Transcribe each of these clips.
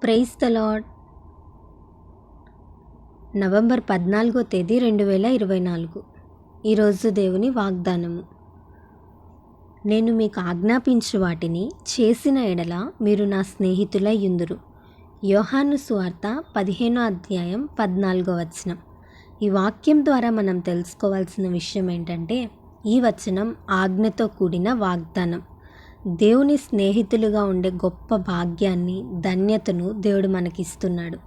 Praise the lord. November 14వ తేదీ 2024. ఈరోజు దేవుని వాగ్దానము. నేను మీకు ఆజ్ఞాపించు వాటిని చేసిన ఎడల మీరు నా స్నేహితులై యుందురు. యోహాను సువార్త 15వ అధ్యాయం 14వ వచనం. ఈ వాక్యం ద్వారా మనం తెలుసుకోవాల్సిన విషయం ఏంటంటే, ఈ వచనం ఆజ్ఞతో కూడిన వాగ్దానం. దేవుని స్నేహితులుగా ఉండే గొప్ప భాగ్యాన్ని, ధన్యతను దేవుడు మనకిస్తున్నాడు.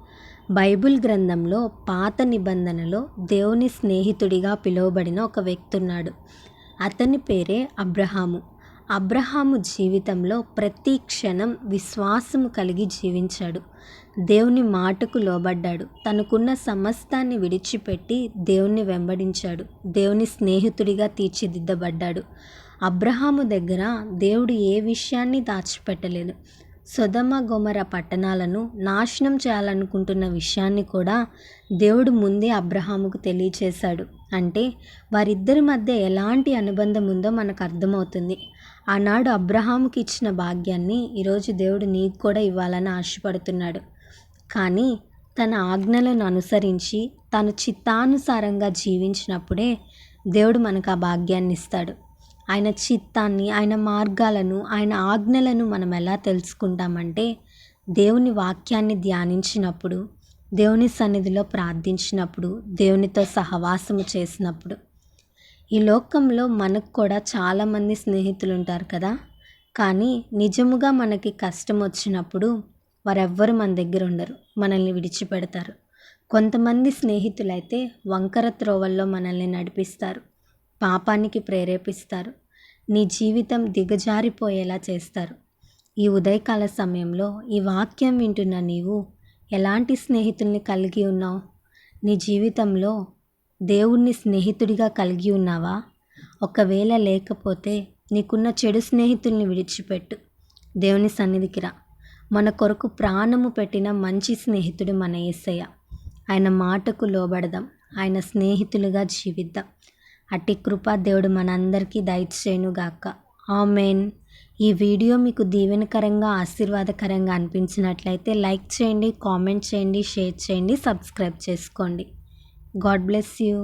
బైబిల్ గ్రంథంలో పాత నిబంధనలో దేవుని స్నేహితుడిగా పిలువబడిన ఒక వ్యక్తి ఉన్నాడు. అతని పేరే అబ్రహాము. అబ్రహాము జీవితంలో ప్రతి క్షణం విశ్వాసము కలిగి జీవించాడు. దేవుని మాటకు లోబడ్డాడు. తనకున్న సమస్తాన్ని విడిచిపెట్టి దేవుణ్ణి వెంబడించాడు. దేవుని స్నేహితుడిగా తీర్చిదిద్దబడ్డాడు. అబ్రహాము దగ్గర దేవుడు ఏ విషయాన్ని దాచిపెట్టలేదు. సొదొమ గొమొర పట్టణాలను నాశనం చేయాలనుకుంటున్న విషయాన్ని కూడా దేవుడు ముందే అబ్రహాముకు తెలియచేశాడు. అంటే వారిద్దరి మధ్య ఎలాంటి అనుబంధం ఉందో మనకు అర్థమవుతుంది. ఆనాడు అబ్రహాముకి ఇచ్చిన భాగ్యాన్ని ఈరోజు దేవుడు నీకు కూడా ఇవ్వాలని ఆశపడుతున్నాడు. కానీ తన ఆజ్ఞలను అనుసరించి తను చిత్తానుసారంగా జీవించినప్పుడే దేవుడు మనకు ఆ భాగ్యాన్ని ఇస్తాడు. ఆయన చిత్తాన్ని, ఆయన మార్గాలను, ఆయన ఆజ్ఞలను మనం ఎలా తెలుసుకుంటామంటే, దేవుని వాక్యాన్ని ధ్యానించినప్పుడు, దేవుని సన్నిధిలో ప్రార్థించినప్పుడు, దేవునితో సహవాసము చేసినప్పుడు. ఈ లోకంలో మనకు కూడా చాలామంది స్నేహితులు ఉంటారు కదా. కానీ నిజముగా మనకి కష్టం వచ్చినప్పుడు వారెవ్వరు మన దగ్గర ఉండరు, మనల్ని విడిచిపెడతారు. కొంతమంది స్నేహితులైతే వంకర త్రోవల్లో మనల్ని నడిపిస్తారు, పాపానికి ప్రేరేపిస్తారు, నీ జీవితం దిగజారిపోయేలా చేస్తారు. ఈ ఉదయకాల సమయంలో ఈ వాక్యం వింటున్న నీవు ఎలాంటి స్నేహితుల్ని కలిగి ఉన్నావు? నీ జీవితంలో దేవుణ్ణి స్నేహితుడిగా కలిగి ఉన్నావా? ఒకవేళ లేకపోతే నీకున్న చెడు స్నేహితుల్ని విడిచిపెట్టు, దేవుని సన్నిధికి రా. మన కొరకు ప్రాణము పెట్టిన మంచి స్నేహితుడు మన యేసయ్య. ఆయన మాటకు లోబడదాం, ఆయన స్నేహితులుగా జీవిద్దాం. అట్టి కృప దేవుడు మనందరికీ దయచేయునుగాక. ఆమేన్. ఈ వీడియో మీకు దీవెనకరంగా, ఆశీర్వాదకరంగా అనిపించినట్లయితే లైక్ చేయండి, కామెంట్ చేయండి, షేర్ చేయండి, సబ్స్క్రైబ్ చేసుకోండి. God bless you.